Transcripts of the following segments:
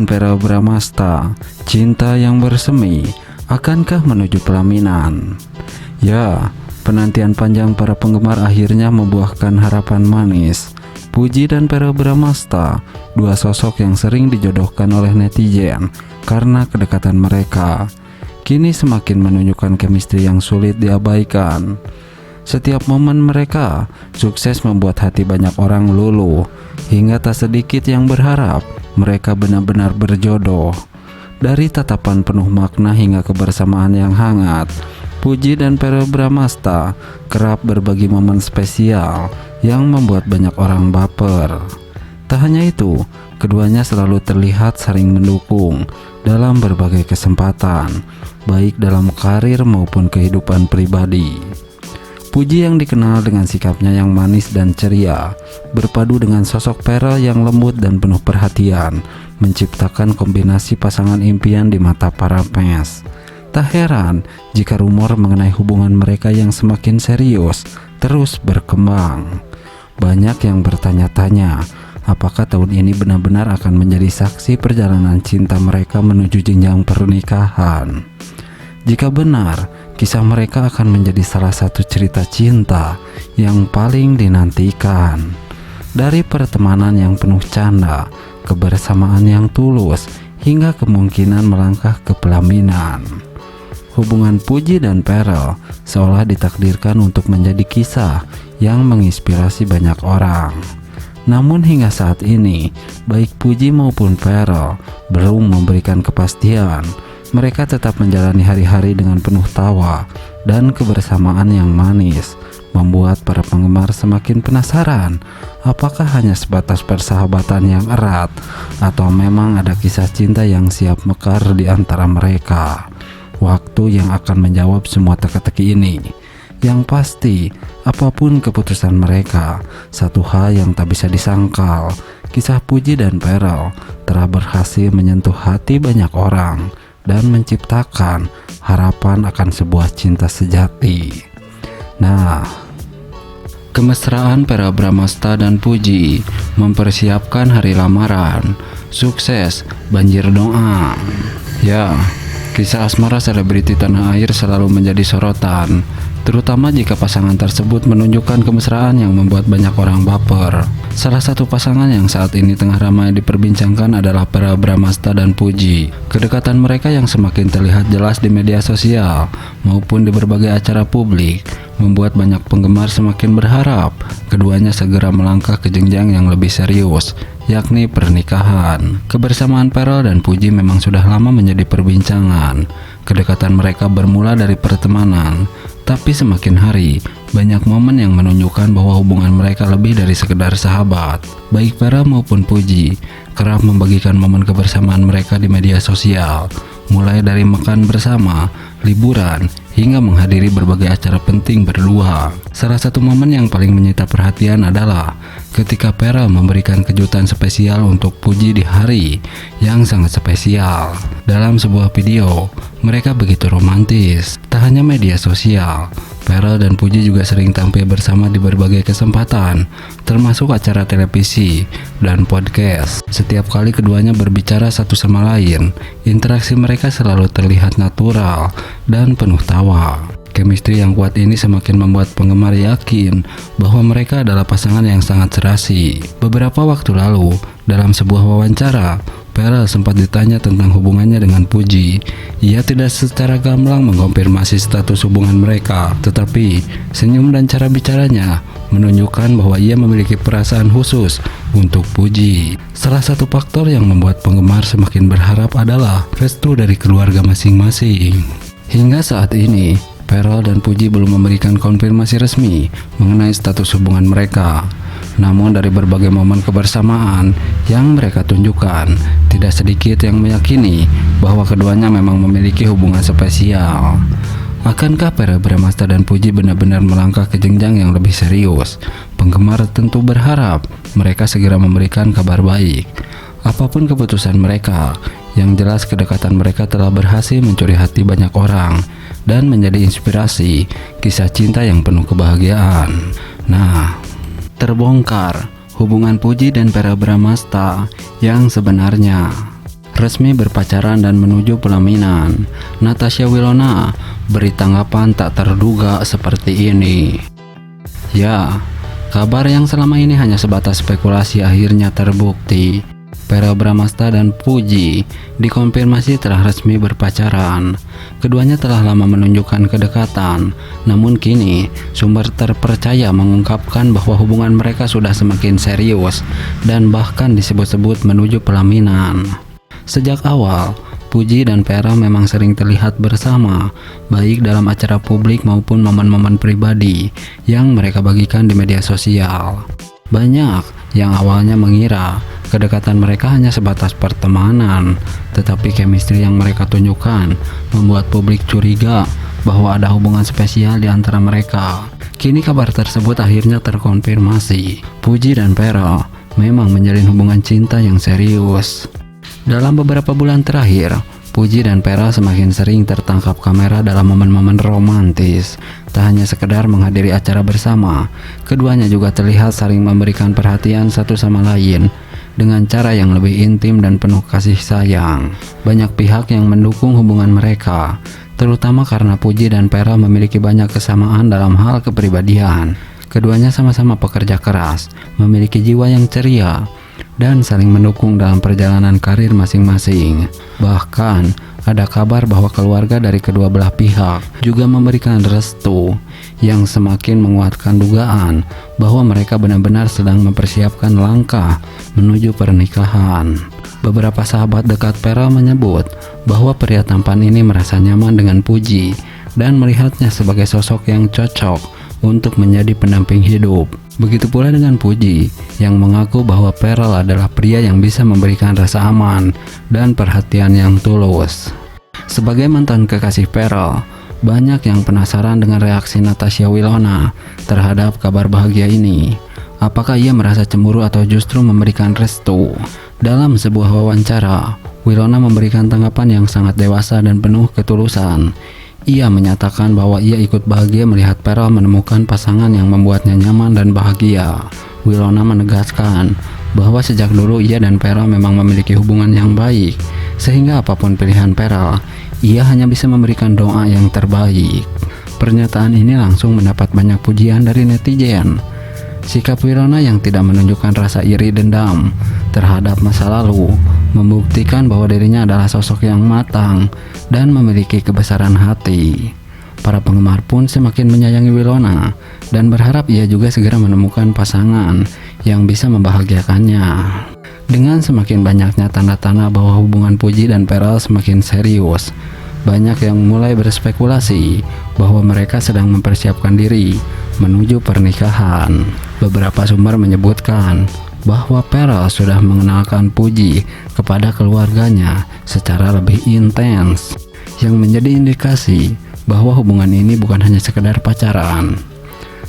dan Verrell Bramasta, cinta yang bersemi, akankah menuju pelaminan? Ya, penantian panjang para penggemar akhirnya membuahkan harapan manis. Puji dan Verrell Bramasta, dua sosok yang sering dijodohkan oleh netizen karena kedekatan mereka, kini semakin menunjukkan chemistry yang sulit diabaikan. Setiap momen mereka sukses membuat hati banyak orang luluh, hingga tak sedikit yang berharap mereka benar-benar berjodoh. Dari tatapan penuh makna hingga kebersamaan yang hangat, Puji dan Verrell Bramasta kerap berbagi momen spesial yang membuat banyak orang baper. Tak hanya itu, keduanya selalu terlihat saling mendukung dalam berbagai kesempatan, baik dalam karir maupun kehidupan pribadi. Puji yang dikenal dengan sikapnya yang manis dan ceria, berpadu dengan sosok Verrell yang lembut dan penuh perhatian, menciptakan kombinasi pasangan impian di mata para fans. Tak heran jika rumor mengenai hubungan mereka yang semakin serius terus berkembang. Banyak yang bertanya-tanya, apakah tahun ini benar-benar akan menjadi saksi perjalanan cinta mereka menuju jenjang pernikahan? Jika benar, kisah mereka akan menjadi salah satu cerita cinta yang paling dinantikan. Dari pertemanan yang penuh canda, kebersamaan yang tulus, hingga kemungkinan melangkah ke pelaminan. Hubungan Puji dan Verrell seolah ditakdirkan untuk menjadi kisah yang menginspirasi banyak orang. Namun hingga saat ini, baik Puji maupun Verrell belum memberikan kepastian. Mereka tetap menjalani hari-hari dengan penuh tawa dan kebersamaan yang manis, membuat para penggemar semakin penasaran apakah hanya sebatas persahabatan yang erat atau memang ada kisah cinta yang siap mekar di antara mereka. Waktu yang akan menjawab semua teka-teki ini. Yang pasti, apapun keputusan mereka, satu hal yang tak bisa disangkal, kisah Puji dan Verrell telah berhasil menyentuh hati banyak orang dan menciptakan harapan akan sebuah cinta sejati. Nah, kemesraan Verrell Bramasta dan Puji mempersiapkan hari lamaran. Sukses, banjir doa. Ya, kisah asmara selebriti tanah air selalu menjadi sorotan, terutama jika pasangan tersebut menunjukkan kemesraan yang membuat banyak orang baper. Salah satu pasangan yang saat ini tengah ramai diperbincangkan adalah Verrell Bramasta dan Puji. Kedekatan mereka yang semakin terlihat jelas di media sosial maupun di berbagai acara publik membuat banyak penggemar semakin berharap keduanya segera melangkah ke jenjang yang lebih serius, yakni pernikahan. Kebersamaan Verrell dan Puji memang sudah lama menjadi perbincangan. Kedekatan mereka bermula dari pertemanan, tapi semakin hari banyak momen yang menunjukkan bahwa hubungan mereka lebih dari sekedar sahabat. Baik Verrell maupun Puji kerap membagikan momen kebersamaan mereka di media sosial, mulai dari makan bersama, liburan, hingga menghadiri berbagai acara penting berdua. Salah satu momen yang paling menyita perhatian adalah ketika Verrell memberikan kejutan spesial untuk Puji di hari yang sangat spesial. Dalam sebuah video, mereka begitu romantis. Tak hanya media sosial, Verrell dan Puji juga sering tampil bersama di berbagai kesempatan, termasuk acara televisi dan podcast. Setiap kali keduanya berbicara satu sama lain, interaksi mereka selalu terlihat natural dan penuh tawa. Chemistry yang kuat ini semakin membuat penggemar yakin bahwa mereka adalah pasangan yang sangat serasi. Beberapa waktu lalu, dalam sebuah wawancara, Verrell sempat ditanya tentang hubungannya dengan Puji. Ia tidak secara gamblang mengkonfirmasi status hubungan mereka, tetapi senyum dan cara bicaranya menunjukkan bahwa ia memiliki perasaan khusus untuk Puji. Salah satu faktor yang membuat penggemar semakin berharap adalah restu dari keluarga masing-masing. Hingga saat ini, Verrell dan Puji belum memberikan konfirmasi resmi mengenai status hubungan mereka. Namun dari berbagai momen kebersamaan yang mereka tunjukkan, tidak sedikit yang meyakini bahwa keduanya memang memiliki hubungan spesial. Akankah Verrell Bramasta dan Puji benar-benar melangkah ke jenjang yang lebih serius? Penggemar tentu berharap mereka segera memberikan kabar baik. Apapun keputusan mereka, yang jelas kedekatan mereka telah berhasil mencuri hati banyak orang dan menjadi inspirasi kisah cinta yang penuh kebahagiaan. Nah, terbongkar hubungan Puji dan Verrell Bramasta yang sebenarnya. resmi berpacaran dan menuju pelaminan. Natasha Wilona beri tanggapan tak terduga seperti ini. Ya, kabar yang selama ini hanya sebatas spekulasi akhirnya terbukti. Verrell Bramasta dan Puji dikonfirmasi telah resmi berpacaran. Keduanya telah lama menunjukkan kedekatan, namun kini sumber terpercaya mengungkapkan bahwa hubungan mereka sudah semakin serius dan bahkan disebut-sebut menuju pelaminan. Sejak awal, Puji dan Verrell memang sering terlihat bersama, baik dalam acara publik maupun momen-momen pribadi yang mereka bagikan di media sosial. Banyak yang awalnya mengira kedekatan mereka hanya sebatas pertemanan, tetapi chemistry yang mereka tunjukkan membuat publik curiga bahwa ada hubungan spesial di antara mereka. Kini kabar tersebut akhirnya terkonfirmasi. Puji dan Verrell memang menjalin hubungan cinta yang serius. Dalam beberapa bulan terakhir, Puji dan Verrell semakin sering tertangkap kamera dalam momen-momen romantis. Tak hanya sekedar menghadiri acara bersama, keduanya juga terlihat saling memberikan perhatian satu sama lain dengan cara yang lebih intim dan penuh kasih sayang. Banyak pihak yang mendukung hubungan mereka, terutama karena Puji dan Verrell memiliki banyak kesamaan dalam hal kepribadian. Keduanya sama-sama pekerja keras, memiliki jiwa yang ceria, dan saling mendukung dalam perjalanan karir masing-masing. Bahkan, ada kabar bahwa keluarga dari kedua belah pihak juga memberikan restu yang semakin menguatkan dugaan bahwa mereka benar-benar sedang mempersiapkan langkah menuju pernikahan. Beberapa sahabat dekat Verrell menyebut bahwa pria tampan ini merasa nyaman dengan Puji dan melihatnya sebagai sosok yang cocok untuk menjadi pendamping hidup. Begitu pula dengan Puji yang mengaku bahwa Verrell adalah pria yang bisa memberikan rasa aman dan perhatian yang tulus. Sebagai mantan kekasih Verrell, banyak yang penasaran dengan reaksi Natasha Wilona terhadap kabar bahagia ini. Apakah ia merasa cemburu atau justru memberikan restu? Dalam sebuah wawancara, Wilona memberikan tanggapan yang sangat dewasa dan penuh ketulusan. Ia menyatakan bahwa ia ikut bahagia melihat Verrell menemukan pasangan yang membuatnya nyaman dan bahagia. Wilona menegaskan bahwa sejak dulu ia dan Verrell memang memiliki hubungan yang baik, sehingga apapun pilihan Verrell, ia hanya bisa memberikan doa yang terbaik. Pernyataan ini langsung mendapat banyak pujian dari netizen. Sikap Wilona yang tidak menunjukkan rasa iri dendam terhadap masa lalu membuktikan bahwa dirinya adalah sosok yang matang dan memiliki kebesaran hati. Para penggemar pun semakin menyayangi Wilona dan berharap ia juga segera menemukan pasangan yang bisa membahagiakannya. Dengan semakin banyaknya tanda-tanda bahwa hubungan Puji dan Verrell semakin serius, banyak yang mulai berspekulasi bahwa mereka sedang mempersiapkan diri menuju pernikahan. Beberapa sumber menyebutkan bahwa Verrell sudah mengenalkan Puji kepada keluarganya secara lebih intens, yang menjadi indikasi bahwa hubungan ini bukan hanya sekedar pacaran.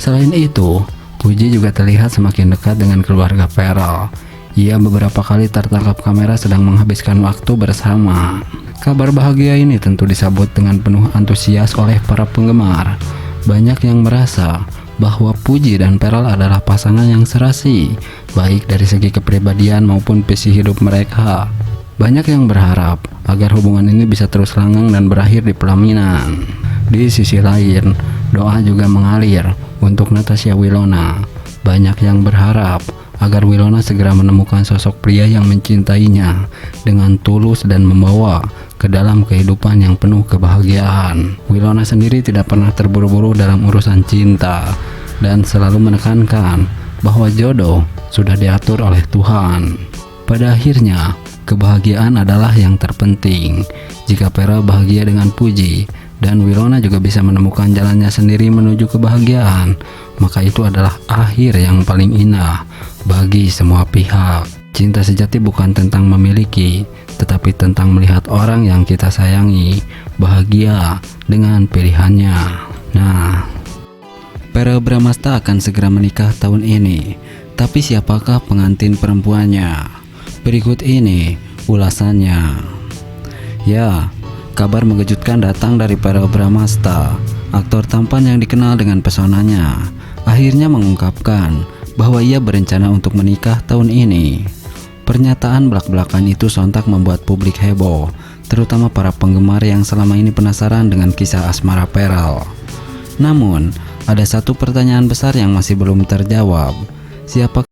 Selain itu, Puji juga terlihat semakin dekat dengan keluarga Verrell. Ia beberapa kali tertangkap kamera sedang menghabiskan waktu bersama. Kabar bahagia ini tentu disambut dengan penuh antusias oleh para penggemar. Banyak yang merasa bahwa Puji dan Verrell adalah pasangan yang serasi, baik dari segi kepribadian maupun visi hidup mereka. Banyak yang berharap agar hubungan ini bisa terus langgeng dan berakhir di pelaminan. Di sisi lain, doa juga mengalir untuk Natasha Wilona. Banyak yang berharap agar Wilona segera menemukan sosok pria yang mencintainya dengan tulus dan membawa ke dalam kehidupan yang penuh kebahagiaan. Wilona sendiri tidak pernah terburu-buru dalam urusan cinta dan selalu menekankan bahwa jodoh sudah diatur oleh Tuhan. Pada akhirnya, kebahagiaan adalah yang terpenting. Jika Verrell bahagia dengan Puji dan Wilona juga bisa menemukan jalannya sendiri menuju kebahagiaan, maka itu adalah akhir yang paling indah bagi semua pihak. Cinta sejati bukan tentang memiliki, tetapi tentang melihat orang yang kita sayangi bahagia dengan pilihannya. Nah, Verrell Bramasta akan segera menikah tahun ini, tapi siapakah pengantin perempuannya? Berikut ini ulasannya. Ya, kabar mengejutkan datang dari Verrell Bramasta. Aktor tampan yang dikenal dengan pesonanya akhirnya mengungkapkan bahwa ia berencana untuk menikah tahun ini. Pernyataan belak-belakan itu sontak membuat publik heboh, terutama para penggemar yang selama ini penasaran dengan kisah asmara Pearl. Namun, ada satu pertanyaan besar yang masih belum terjawab. Siapa